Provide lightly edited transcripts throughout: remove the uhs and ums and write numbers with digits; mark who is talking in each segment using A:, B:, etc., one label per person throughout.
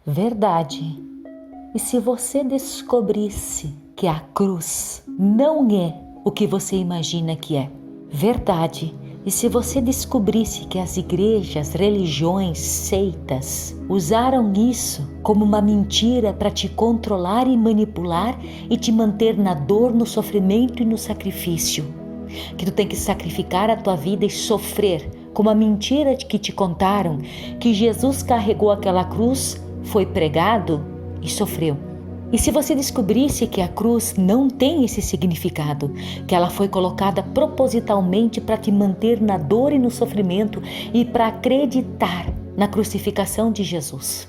A: verdade. E se você descobrisse que a cruz não é o que você imagina que é? Verdade. E se você descobrisse que as igrejas, religiões, seitas usaram isso como uma mentira para te controlar e manipular e te manter na dor, no sofrimento e no sacrifício, que tu tem que sacrificar a tua vida e sofrer, como a mentira que te contaram, que Jesus carregou aquela cruz, foi pregado e sofreu. E se você descobrisse que a cruz não tem esse significado, que ela foi colocada propositalmente para te manter na dor e no sofrimento e para acreditar na crucificação de Jesus.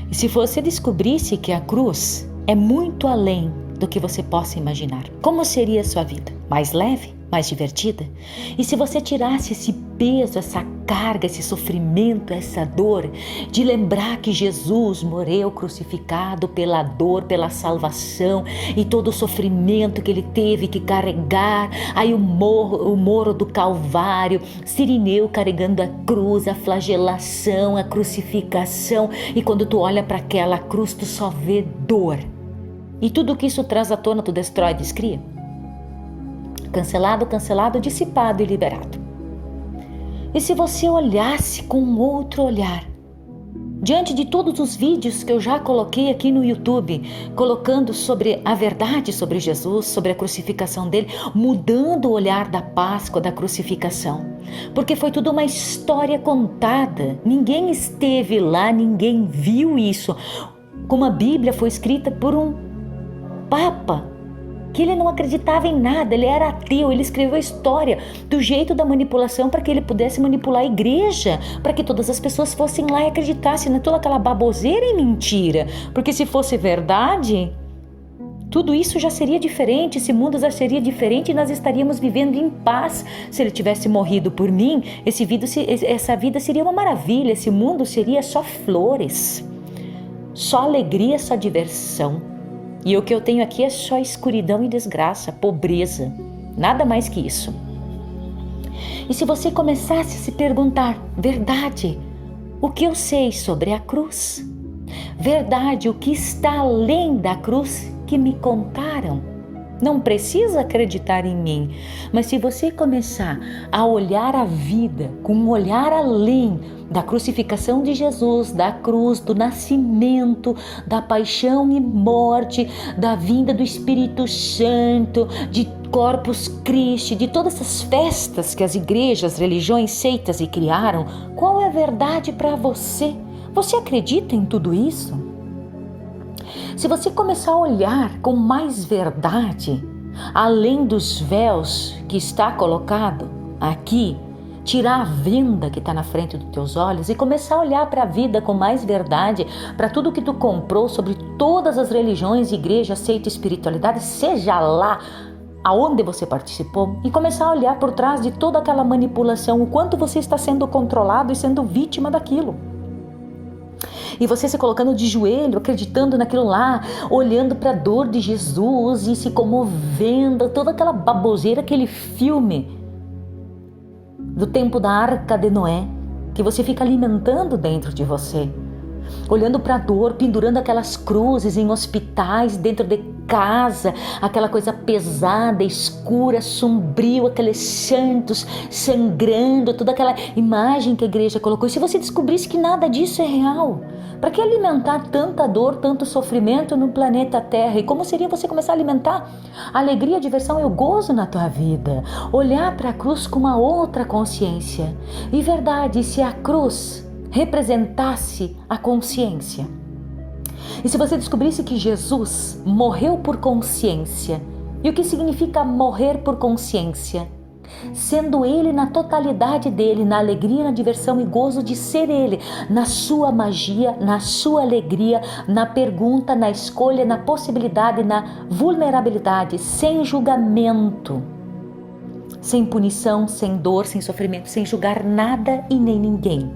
A: E se você descobrisse que a cruz é muito além do que você possa imaginar, como seria a sua vida? Mais leve? Mais divertida? E se você tirasse esse peso, essa carga, esse sofrimento, essa dor, de lembrar que Jesus morreu crucificado pela dor, pela salvação e todo o sofrimento que ele teve que carregar, aí o moro do Calvário, Cirineu carregando a cruz, a flagelação, a crucificação, e quando tu olha para aquela cruz tu só vê dor. E tudo que isso traz à tona tu destrói, descria. Cancelado, dissipado e liberado. E se você olhasse com um outro olhar, diante de todos os vídeos que eu já coloquei aqui no YouTube, colocando sobre a verdade sobre Jesus, sobre a crucificação dele, mudando o olhar da Páscoa, da crucificação, porque foi tudo uma história contada, ninguém esteve lá, ninguém viu isso, como a Bíblia foi escrita por um Papa, que ele não acreditava em nada, ele era ateu, ele escreveu a história do jeito da manipulação para que ele pudesse manipular a igreja, para que todas as pessoas fossem lá e acreditassem em toda aquela baboseira e mentira, porque se fosse verdade, tudo isso já seria diferente, esse mundo já seria diferente e nós estaríamos vivendo em paz. Se ele tivesse morrido por mim, essa vida seria uma maravilha, esse mundo seria só flores, só alegria, só diversão. E o que eu tenho aqui é só escuridão e desgraça, pobreza, nada mais que isso. E se você começasse a se perguntar, verdade, o que eu sei sobre a cruz? Verdade, o que está além da cruz que me contaram? Não precisa acreditar em mim, mas se você começar a olhar a vida com um olhar além da crucificação de Jesus, da cruz, do nascimento, da paixão e morte, da vinda do Espírito Santo, de Corpus Christi, de todas essas festas que as igrejas, religiões, seitas criaram, qual é a verdade para você? Você acredita em tudo isso? Se você começar a olhar com mais verdade, além dos véus que está colocado aqui, tirar a venda que está na frente dos teus olhos e começar a olhar para a vida com mais verdade, para tudo que tu comprou sobre todas as religiões, igrejas, seita e espiritualidade, seja lá aonde você participou, e começar a olhar por trás de toda aquela manipulação, o quanto você está sendo controlado e sendo vítima daquilo. E você se colocando de joelho, acreditando naquilo lá, olhando para a dor de Jesus e se comovendo, toda aquela baboseira, aquele filme do tempo da Arca de Noé, que você fica alimentando dentro de você. Olhando para a dor, pendurando aquelas cruzes em hospitais, dentro de casa, aquela coisa pesada, escura, sombrio, aqueles santos sangrando, toda aquela imagem que a igreja colocou. E se você descobrisse que nada disso é real, para que alimentar tanta dor, tanto sofrimento no planeta Terra? E como seria você começar a alimentar alegria, diversão e o gozo na tua vida? Olhar para a cruz com uma outra consciência. E verdade, se a cruz representasse a consciência, e se você descobrisse que Jesus morreu por consciência, e o que significa morrer por consciência? Sendo ele na totalidade dele, na alegria, na diversão e gozo de ser ele, na sua magia, na sua alegria, na pergunta, na escolha, na possibilidade, na vulnerabilidade, sem julgamento, sem punição, sem dor, sem sofrimento, sem julgar nada e nem ninguém.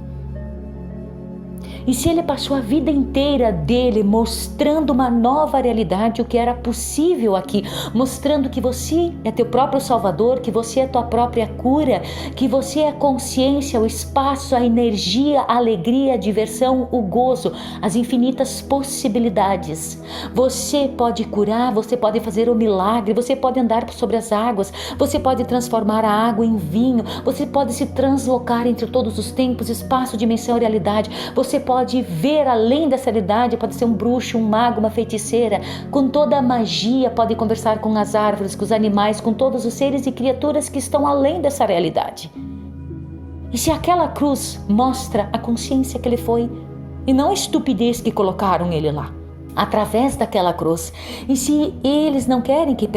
A: E se ele passou a vida inteira dele mostrando uma nova realidade, o que era possível aqui, mostrando que você é teu próprio salvador, que você é tua própria cura, que você é a consciência, o espaço, a energia, a alegria, a diversão, o gozo, as infinitas possibilidades. Você pode curar, você pode fazer o milagre, você pode andar sobre as águas, você pode transformar a água em vinho, você pode se translocar entre todos os tempos, espaço, dimensão e realidade, você pode ver além dessa realidade, pode ser um bruxo, um mago, uma feiticeira, com toda a magia, pode conversar com as árvores, com os animais, com todos os seres e criaturas que estão além dessa realidade. E se aquela cruz mostra a consciência que ele foi, e não a estupidez que colocaram ele lá, através daquela cruz, e se eles não querem que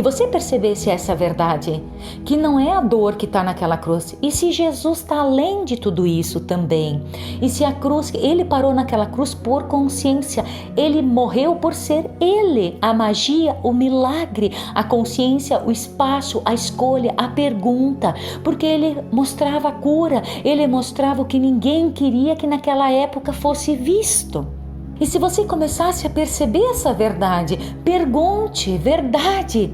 A: você percebesse essa verdade, que não é a dor que está naquela cruz, e se Jesus está além de tudo isso também, e se a cruz, ele parou naquela cruz por consciência, ele morreu por ser ele, a magia, o milagre, a consciência, o espaço, a escolha, a pergunta, porque ele mostrava a cura, ele mostrava o que ninguém queria que naquela época fosse visto. E se você começasse a perceber essa verdade, pergunte, verdade,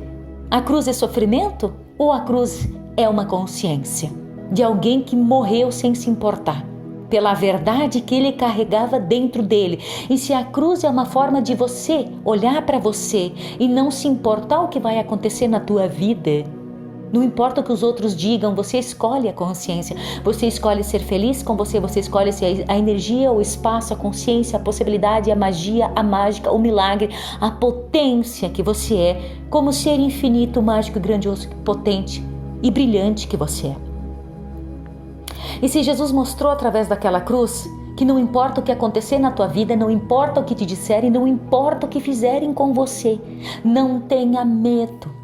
A: a cruz é sofrimento ou a cruz é uma consciência de alguém que morreu sem se importar pela verdade que ele carregava dentro dele? E se a cruz é uma forma de você olhar para você e não se importar o que vai acontecer na tua vida, não importa o que os outros digam, você escolhe a consciência, você escolhe ser feliz com você escolhe ser a energia, o espaço, a consciência, a possibilidade, a magia, a mágica, o milagre, a potência que você é, como ser infinito, mágico, grandioso, potente e brilhante que você é. E se Jesus mostrou através daquela cruz que não importa o que acontecer na tua vida, não importa o que te disserem, não importa o que fizerem com você, não tenha medo.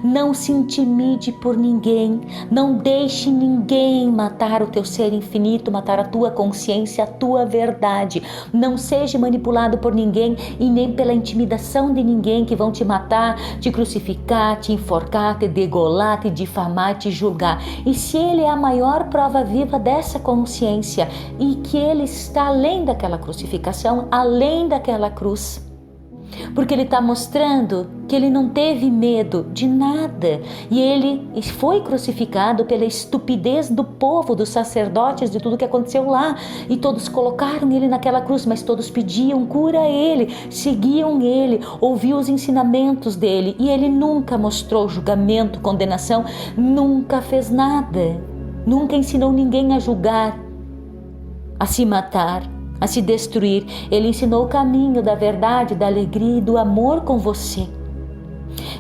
A: Não se intimide por ninguém, não deixe ninguém matar o teu ser infinito, matar a tua consciência, a tua verdade. Não seja manipulado por ninguém e nem pela intimidação de ninguém que vão te matar, te crucificar, te enforcar, te degolar, te difamar, te julgar. E se ele é a maior prova viva dessa consciência e que ele está além daquela crucificação, além daquela cruz, porque ele está mostrando que ele não teve medo de nada e ele foi crucificado pela estupidez do povo, dos sacerdotes, de tudo que aconteceu lá, e todos colocaram ele naquela cruz, mas todos pediam cura a ele, seguiam ele, ouviam os ensinamentos dele, e ele nunca mostrou julgamento, condenação, nunca fez nada, nunca ensinou ninguém a julgar, a se matar, a se destruir. Ele ensinou o caminho da verdade, da alegria e do amor com você.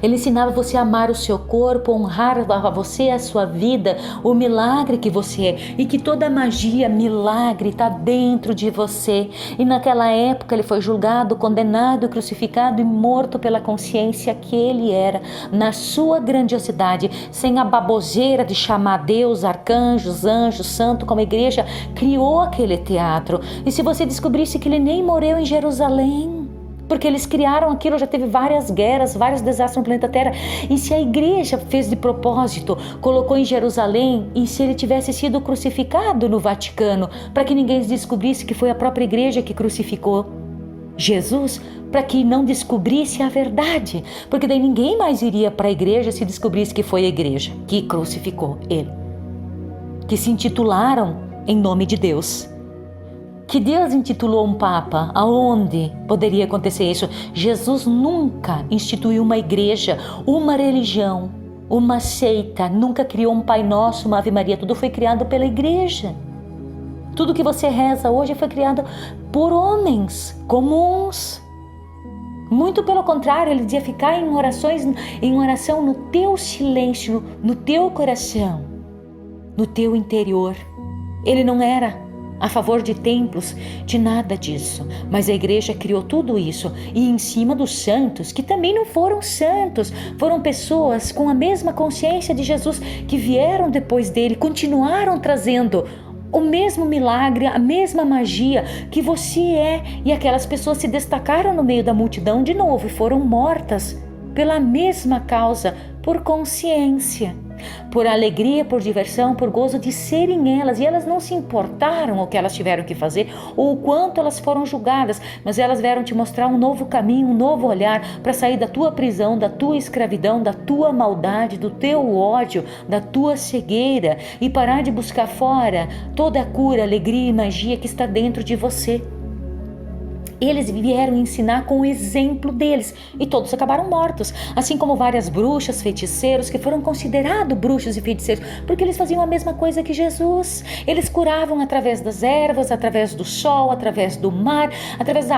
A: Ele ensinava você a amar o seu corpo, honrar a você, a sua vida, o milagre que você é, e que toda magia, milagre está dentro de você. E naquela época ele foi julgado, condenado, crucificado e morto pela consciência que ele era, na sua grandiosidade, sem a baboseira de chamar Deus, arcanjos, anjos, santo, como a igreja criou aquele teatro. E se você descobrisse que ele nem morreu em Jerusalém, porque eles criaram aquilo, já teve várias guerras, vários desastres no planeta Terra. E se a igreja fez de propósito, colocou em Jerusalém, e se ele tivesse sido crucificado no Vaticano, para que ninguém descobrisse que foi a própria igreja que crucificou Jesus, para que não descobrisse a verdade, porque daí ninguém mais iria para a igreja se descobrisse que foi a igreja que crucificou ele, que se intitularam em nome de Deus. Que Deus intitulou um Papa, aonde poderia acontecer isso? Jesus nunca instituiu uma igreja, uma religião, uma seita, nunca criou um Pai Nosso, uma Ave Maria, tudo foi criado pela igreja. Tudo que você reza hoje foi criado por homens comuns. Muito pelo contrário, ele dizia ficar em oração no teu silêncio, no teu coração, no teu interior. Ele não era a favor de templos, de nada disso, mas a igreja criou tudo isso, e em cima dos santos, que também não foram santos, foram pessoas com a mesma consciência de Jesus, que vieram depois dele, continuaram trazendo o mesmo milagre, a mesma magia que você é, e aquelas pessoas se destacaram no meio da multidão de novo e foram mortas pela mesma causa, por consciência. por alegria, por diversão, por gozo de serem elas. E elas não se importaram o que elas tiveram que fazer ou o quanto elas foram julgadas, mas elas vieram te mostrar um novo caminho, um novo olhar para sair da tua prisão, da tua escravidão, da tua maldade, do teu ódio, da tua cegueira e parar de buscar fora toda a cura, alegria e magia que está dentro de você. Eles vieram ensinar com o exemplo deles e todos acabaram mortos, assim como várias bruxas, feiticeiros que foram considerados bruxos e feiticeiros, porque eles faziam a mesma coisa que Jesus. Eles curavam através das ervas, através do sol, através do mar,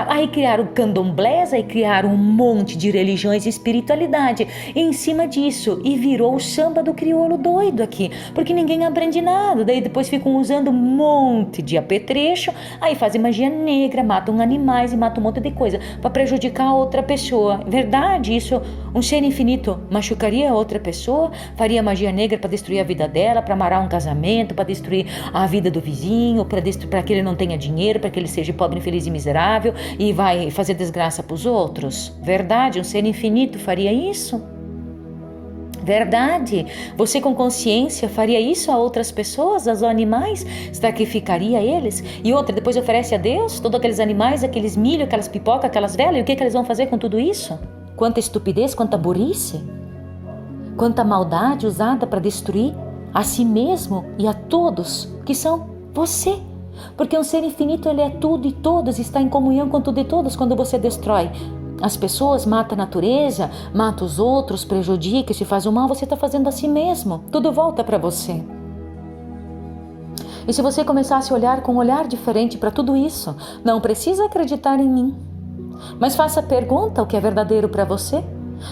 A: aí criaram candomblés, aí criaram um monte de religiões e espiritualidade em cima disso e virou o samba do crioulo doido aqui, porque ninguém aprende nada, daí depois ficam usando um monte de apetrecho, aí fazem magia negra, matam animais e mata um monte de coisa para prejudicar outra pessoa. Verdade, isso, um ser infinito machucaria outra pessoa, faria magia negra para destruir a vida dela, para amarrar um casamento, para destruir a vida do vizinho, para que ele não tenha dinheiro, para que ele seja pobre, infeliz e miserável e vai fazer desgraça para os outros. Verdade, um ser infinito faria isso? Verdade, você com consciência faria isso a outras pessoas, aos animais? Sacrificaria eles? E outra, depois oferece a Deus todos aqueles animais, aqueles milho, aquelas pipoca, aquelas velas, e o que eles vão fazer com tudo isso? Quanta estupidez, quanta burrice, quanta maldade usada para destruir a si mesmo e a todos que são você. Porque um ser infinito, ele é tudo e todos, está em comunhão com tudo e todos. Quando você destrói as pessoas, mata a natureza, mata os outros, prejudica, se faz o mal, você está fazendo a si mesmo. Tudo volta para você. E se você começasse a olhar com um olhar diferente para tudo isso, não precisa acreditar em mim, mas faça a pergunta o que é verdadeiro para você.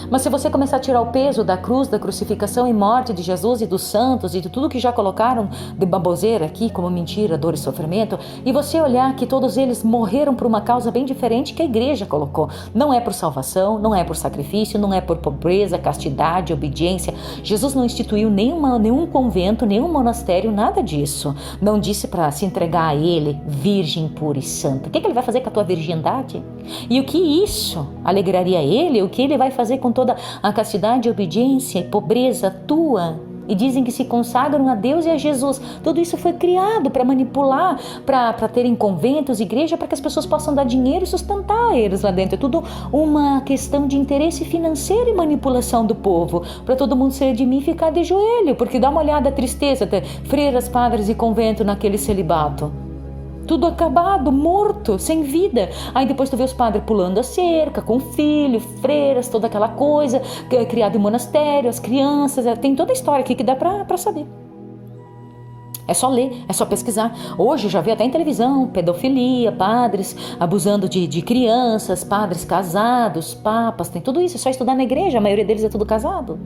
A: Mas se você começar a tirar o peso da cruz, da crucificação e morte de Jesus e dos santos e de tudo que já colocaram de baboseira aqui como mentira, dor e sofrimento, e você olhar que todos eles morreram por uma causa bem diferente que a igreja colocou. Não é por salvação, não é por sacrifício, não é por pobreza, castidade, obediência. Jesus não instituiu nenhum convento, nenhum monastério, nada disso. Não disse para se entregar a ele, virgem pura e santa. O que ele vai fazer com a tua virgindade? E o que isso alegraria ele? O que ele vai fazer com toda a castidade, obediência e pobreza tua? E dizem que se consagram a Deus e a Jesus. Tudo isso foi criado para manipular, para terem conventos, igreja, para que as pessoas possam dar dinheiro e sustentar eles lá dentro. É tudo uma questão de interesse financeiro e manipulação do povo, para todo mundo se redimir e ficar de joelho, porque dá uma olhada, a tristeza, freiras, padres e convento naquele celibato. Tudo acabado, morto, sem vida. Aí depois tu vê os padres pulando a cerca, com filho, freiras, toda aquela coisa, criado em monastério, as crianças, tem toda a história aqui que dá pra saber. É só ler, é só pesquisar. Hoje eu já vi até em televisão, pedofilia, padres abusando de crianças, padres casados, papas, tem tudo isso, é só estudar na igreja, a maioria deles é tudo casado.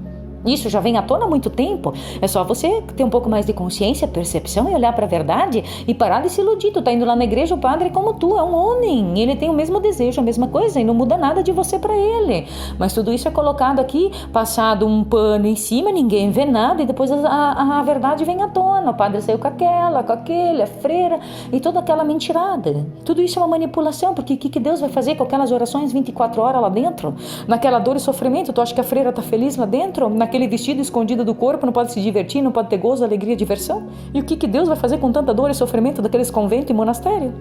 A: Isso já vem à tona há muito tempo. É só você ter um pouco mais de consciência, percepção e olhar para a verdade e parar de se iludir. Tu tá indo lá na igreja, o padre é como tu, é um homem. Ele tem o mesmo desejo, a mesma coisa e não muda nada de você para ele. Mas tudo isso é colocado aqui, passado um pano em cima, ninguém vê nada e depois a verdade vem à tona. O padre saiu com aquele, a freira e toda aquela mentirada. Tudo isso é uma manipulação, porque o que Deus vai fazer com aquelas orações 24 horas lá dentro? Naquela dor e sofrimento, tu acha que a freira tá feliz lá dentro? Aquele vestido escondido do corpo, não pode se divertir, não pode ter gozo, alegria, diversão? E o que Deus vai fazer com tanta dor e sofrimento daqueles conventos e monastério?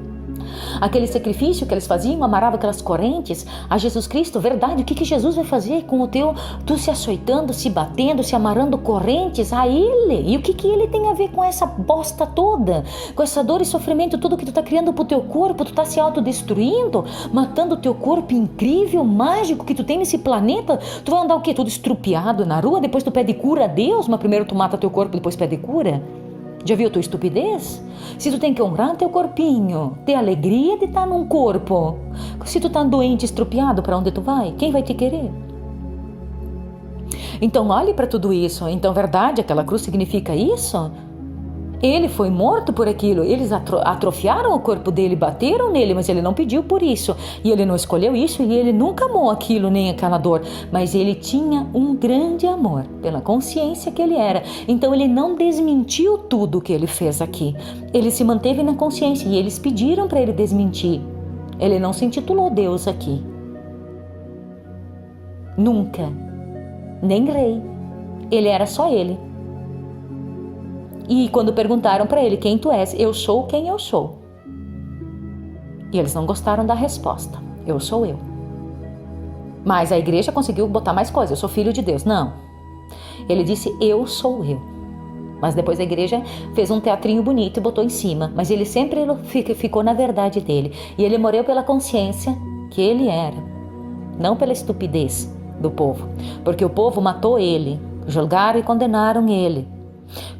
A: Aquele sacrifício que eles faziam, amarravam aquelas correntes a Jesus Cristo, verdade, o que Jesus vai fazer com o teu, tu se açoitando, se batendo, se amarrando correntes a Ele? E o que Ele tem a ver com essa bosta toda? Com essa dor e sofrimento, tudo que tu tá criando pro teu corpo, tu tá se autodestruindo, matando o teu corpo incrível, mágico que tu tem nesse planeta? Tu vai andar o quê? Tudo estrupiado na rua, depois tu pede cura a Deus, mas primeiro tu mata teu corpo, depois pede cura? Já viu a tua estupidez? Se tu tem que honrar teu corpinho, ter alegria de estar num corpo, se tu tá doente, estrupiado, para onde tu vai? Quem vai te querer? Então olhe para tudo isso. Então verdade, aquela cruz significa isso? Ele foi morto por aquilo, eles atrofiaram o corpo dele, bateram nele, mas ele não pediu por isso, e ele não escolheu isso, e ele nunca amou aquilo, nem aquela dor, mas ele tinha um grande amor, pela consciência que ele era, então ele não desmentiu tudo que ele fez aqui, ele se manteve na consciência, e eles pediram para ele desmentir, ele não se intitulou Deus aqui, nunca, nem rei, ele era só ele. E quando perguntaram para ele, quem tu és? Eu sou quem eu sou. E eles não gostaram da resposta. Eu sou eu. Mas a igreja conseguiu botar mais coisas. Eu sou filho de Deus. Não. Ele disse, eu sou eu. Mas depois a igreja fez um teatrinho bonito e botou em cima. Mas ele sempre ficou na verdade dele. E ele morreu pela consciência que ele era. Não pela estupidez do povo. Porque o povo matou ele. Julgaram e condenaram ele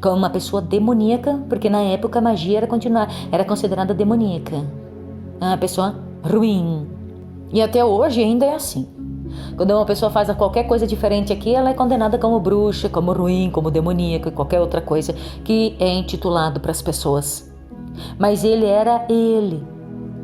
A: como uma pessoa demoníaca. Porque na época a magia era considerada demoníaca. Uma pessoa ruim. E até hoje ainda é assim. Quando uma pessoa faz qualquer coisa diferente aqui, ela é condenada como bruxa, como ruim, como demoníaca e qualquer outra coisa que é intitulado para as pessoas. Mas ele era ele.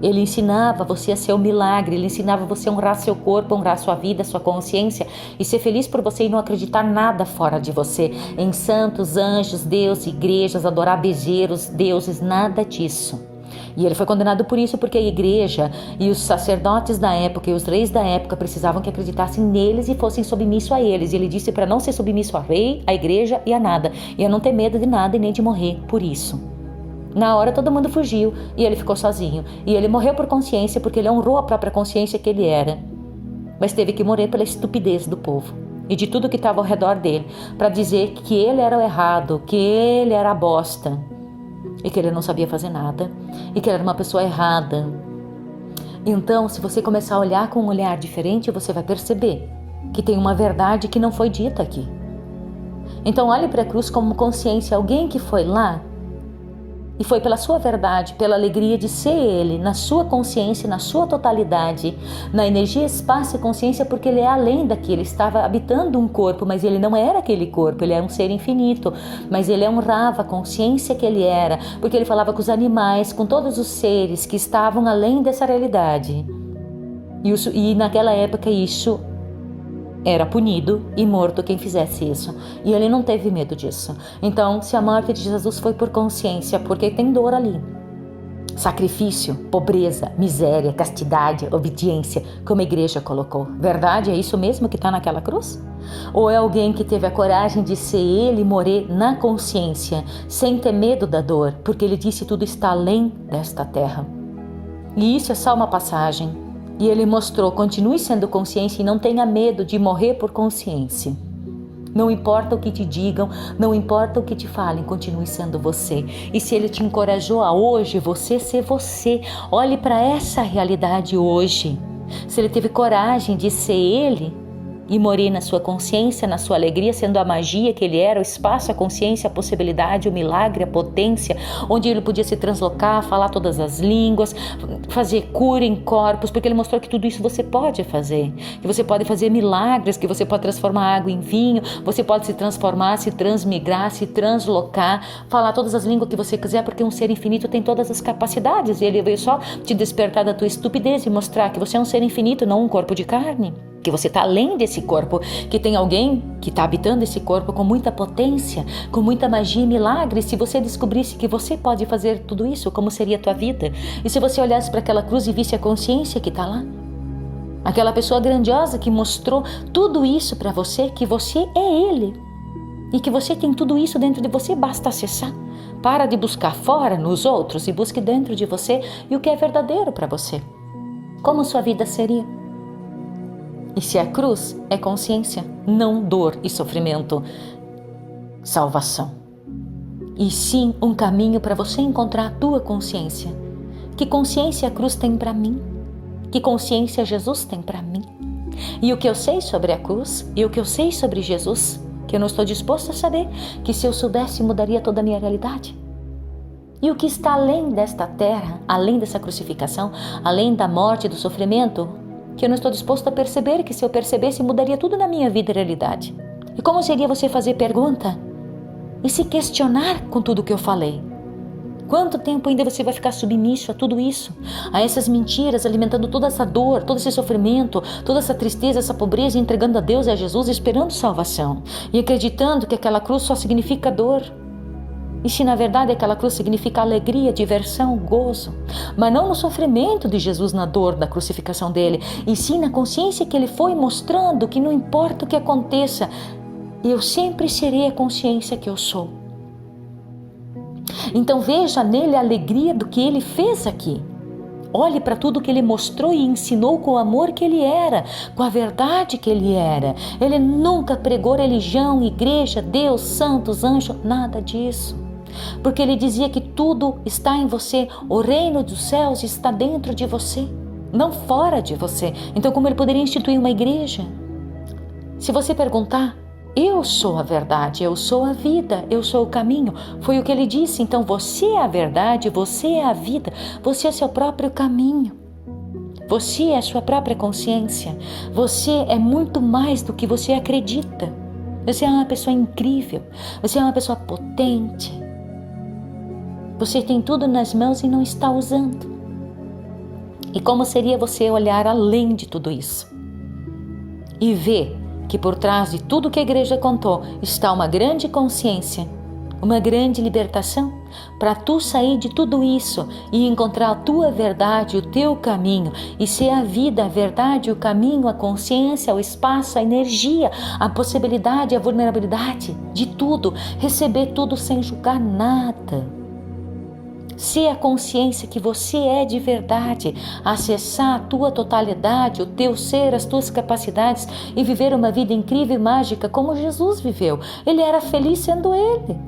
A: Ele ensinava você a ser um milagre, ele ensinava você a honrar seu corpo, honrar sua vida, sua consciência e ser feliz por você e não acreditar nada fora de você, em santos, anjos, Deus, igrejas, adorar bezerros, deuses, nada disso. E ele foi condenado por isso, porque a igreja e os sacerdotes da época e os reis da época precisavam que acreditassem neles e fossem submissos a eles. E ele disse para não ser submisso ao rei, à igreja e a nada. E a não ter medo de nada e nem de morrer por isso. Na hora todo mundo fugiu e ele ficou sozinho. E ele morreu por consciência, porque ele honrou a própria consciência que ele era. Mas teve que morrer pela estupidez do povo e de tudo que estava ao redor dele, para dizer que ele era o errado, que ele era a bosta. E que ele não sabia fazer nada. E que ele era uma pessoa errada. Então, se você começar a olhar com um olhar diferente, você vai perceber que tem uma verdade que não foi dita aqui. Então, olhe para a cruz como consciência. Alguém que foi lá e foi pela sua verdade, pela alegria de ser ele, na sua consciência, na sua totalidade, na energia, espaço e consciência, porque ele é além daquilo. Ele estava habitando um corpo, mas ele não era aquele corpo, ele era um ser infinito, mas ele honrava a consciência que ele era, porque ele falava com os animais, com todos os seres que estavam além dessa realidade. E naquela época isso era punido e morto quem fizesse isso. E ele não teve medo disso. Então, se a morte de Jesus foi por consciência, porque tem dor ali. Sacrifício, pobreza, miséria, castidade, obediência, como a igreja colocou. Verdade? É isso mesmo que está naquela cruz? Ou é alguém que teve a coragem de ser ele e morrer na consciência, sem ter medo da dor, porque ele disse tudo está além desta terra. E isso é só uma passagem. E ele mostrou, continue sendo consciência e não tenha medo de morrer por consciência. Não importa o que te digam, não importa o que te falem, continue sendo você. E se ele te encorajou a hoje, você ser você, olhe para essa realidade hoje. Se ele teve coragem de ser ele e morrer na sua consciência, na sua alegria, sendo a magia que ele era, o espaço, a consciência, a possibilidade, o milagre, a potência, onde ele podia se translocar, falar todas as línguas, fazer cura em corpos, porque ele mostrou que tudo isso você pode fazer, que você pode fazer milagres, que você pode transformar água em vinho, você pode se transformar, se transmigrar, se translocar, falar todas as línguas que você quiser, porque um ser infinito tem todas as capacidades, e ele veio só te despertar da tua estupidez e mostrar que você é um ser infinito, não um corpo de carne. Que você está além desse corpo, que tem alguém que está habitando esse corpo com muita potência, com muita magia e milagre. Se você descobrisse que você pode fazer tudo isso, como seria a tua vida? E se você olhasse para aquela cruz e visse a consciência que está lá? Aquela pessoa grandiosa que mostrou tudo isso para você, que você é ele. E que você tem tudo isso dentro de você, basta acessar. Para de buscar fora, nos outros, e busque dentro de você e o que é verdadeiro para você. Como sua vida seria? E se a cruz é consciência, não dor e sofrimento, salvação. E sim um caminho para você encontrar a tua consciência. Que consciência a cruz tem para mim? Que consciência Jesus tem para mim? E o que eu sei sobre a cruz e o que eu sei sobre Jesus, que eu não estou disposto a saber, que se eu soubesse mudaria toda a minha realidade. E o que está além desta terra, além dessa crucificação, além da morte e do sofrimento, que eu não estou disposto a perceber, que se eu percebesse mudaria tudo na minha vida e realidade. E como seria você fazer pergunta e se questionar com tudo que eu falei? Quanto tempo ainda você vai ficar submisso a tudo isso? A essas mentiras, alimentando toda essa dor, todo esse sofrimento, toda essa tristeza, essa pobreza, entregando a Deus e a Jesus, esperando salvação. E acreditando que aquela cruz só significa dor. E se na verdade aquela cruz significa alegria, diversão, gozo, mas não no sofrimento de Jesus, na dor da crucificação dele, e sim na consciência que ele foi mostrando que não importa o que aconteça, eu sempre serei a consciência que eu sou. Então veja nele a alegria do que ele fez aqui. Olhe para tudo que ele mostrou e ensinou com o amor que ele era, com a verdade que ele era. Ele nunca pregou religião, igreja, Deus, santos, anjos, nada disso. Porque ele dizia que tudo está em você, o reino dos céus está dentro de você, não fora de você. Então como ele poderia instituir uma igreja? Se você perguntar, eu sou a verdade, eu sou a vida, eu sou o caminho. Foi o que ele disse. Então você é a verdade, você é a vida, você é seu próprio caminho. Você é a sua própria consciência. Você é muito mais do que você acredita. Você é uma pessoa incrível, você é uma pessoa potente. Você tem tudo nas mãos e não está usando. E como seria você olhar além de tudo isso? E ver que por trás de tudo que a igreja contou está uma grande consciência, uma grande libertação, para tu sair de tudo isso e encontrar a tua verdade, o teu caminho, e ser a vida, a verdade, o caminho, a consciência, o espaço, a energia, a possibilidade, a vulnerabilidade de tudo, receber tudo sem julgar nada. Ser a consciência que você é de verdade, acessar a tua totalidade, o teu ser, as tuas capacidades e viver uma vida incrível e mágica como Jesus viveu. Ele era feliz sendo ele,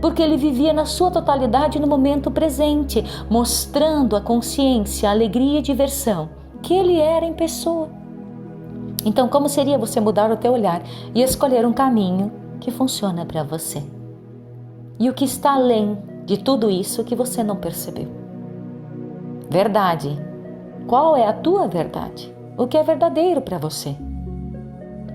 A: porque ele vivia na sua totalidade no momento presente, mostrando a consciência, a alegria e a diversão que ele era em pessoa. Então, como seria você mudar o teu olhar e escolher um caminho que funciona para você? E o que está além de tudo isso que você não percebeu? Verdade. Qual é a tua verdade? O que é verdadeiro para você?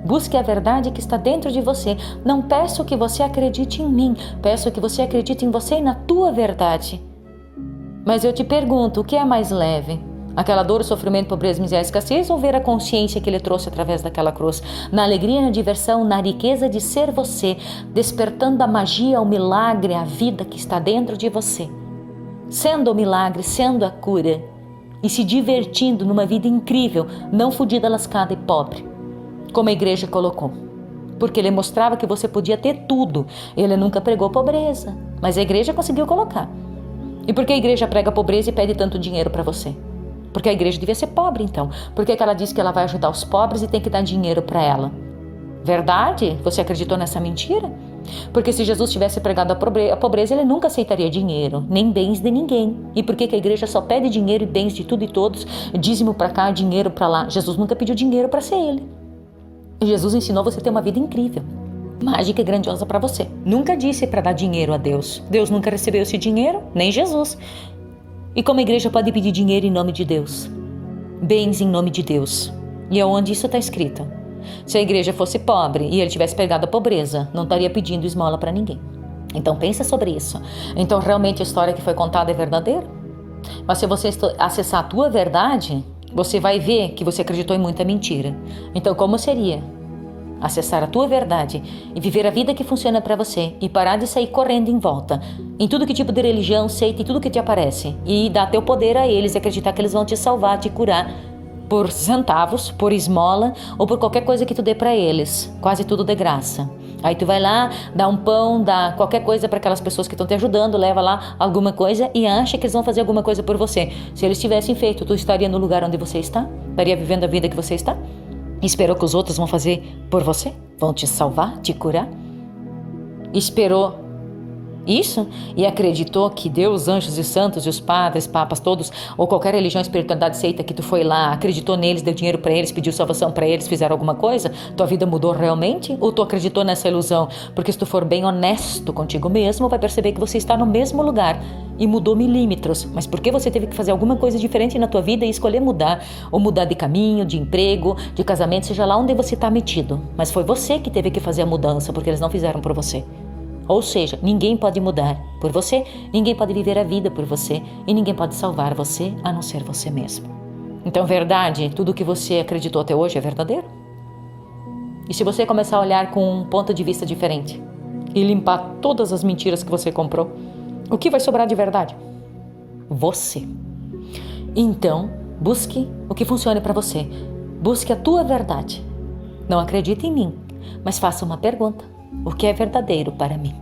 A: Busque a verdade que está dentro de você. Não peço que você acredite em mim, peço que você acredite em você e na tua verdade. Mas eu te pergunto, o que é mais leve? Aquela dor, sofrimento, pobreza, miséria, escassez, ou ver a consciência que ele trouxe através daquela cruz? Na alegria, na diversão, na riqueza de ser você, despertando a magia, o milagre, a vida que está dentro de você. Sendo o milagre, sendo a cura e se divertindo numa vida incrível, não fodida, lascada e pobre, como a igreja colocou. Porque ele mostrava que você podia ter tudo. Ele nunca pregou pobreza, mas a igreja conseguiu colocar. E por que a igreja prega pobreza e pede tanto dinheiro para você? Porque a igreja devia ser pobre, então. Por que ela diz que ela vai ajudar os pobres e tem que dar dinheiro para ela? Verdade? Você acreditou nessa mentira? Porque se Jesus tivesse pregado a pobreza, ele nunca aceitaria dinheiro, nem bens de ninguém. E por que a igreja só pede dinheiro e bens de tudo e todos, dízimo para cá, dinheiro para lá? Jesus nunca pediu dinheiro para ser ele. E Jesus ensinou você a ter uma vida incrível, mágica e grandiosa para você. Nunca disse para dar dinheiro a Deus. Deus nunca recebeu esse dinheiro, nem Jesus. E como a igreja pode pedir dinheiro em nome de Deus? Bens em nome de Deus? E aonde isso está escrito? Se a igreja fosse pobre e ele tivesse pegado a pobreza, não estaria pedindo esmola para ninguém. Então pensa sobre isso. Então realmente a história que foi contada é verdadeira? Mas se você acessar a tua verdade, você vai ver que você acreditou em muita mentira. Então como seria acessar a tua verdade e viver a vida que funciona para você e parar de sair correndo em volta em tudo que tipo de religião, seita e tudo que te aparece e dar teu poder a eles e acreditar que eles vão te salvar, te curar por centavos, por esmola ou por qualquer coisa que tu dê para eles, quase tudo de graça. Aí tu vai lá, dá um pão, dá qualquer coisa para aquelas pessoas que estão te ajudando, leva lá alguma coisa e acha que eles vão fazer alguma coisa por você. Se eles tivessem feito, tu estaria no lugar onde você está? Estaria vivendo a vida que você está? Esperou que os outros vão fazer por você? Vão te salvar, te curar? Esperou isso e acreditou que Deus, anjos e santos e os padres, papas, todos, ou qualquer religião, espiritualidade, seita que tu foi lá, acreditou neles, deu dinheiro para eles, pediu salvação para eles, fizeram alguma coisa? Tua vida mudou realmente? Ou tu acreditou nessa ilusão? Porque se tu for bem honesto contigo mesmo, vai perceber que você está no mesmo lugar e mudou milímetros. Mas porque você teve que fazer alguma coisa diferente na tua vida e escolher mudar, ou mudar de caminho, de emprego, de casamento, seja lá onde você está metido. Mas foi você que teve que fazer a mudança, porque eles não fizeram por você. Ou seja, ninguém pode mudar por você, ninguém pode viver a vida por você e ninguém pode salvar você a não ser você mesmo. Então, verdade, tudo que você acreditou até hoje é verdadeiro? E se você começar a olhar com um ponto de vista diferente e limpar todas as mentiras que você comprou, o que vai sobrar de verdade? Você. Então, busque o que funcione para você. Busque a tua verdade. Não acredite em mim, mas faça uma pergunta. O que é verdadeiro para mim?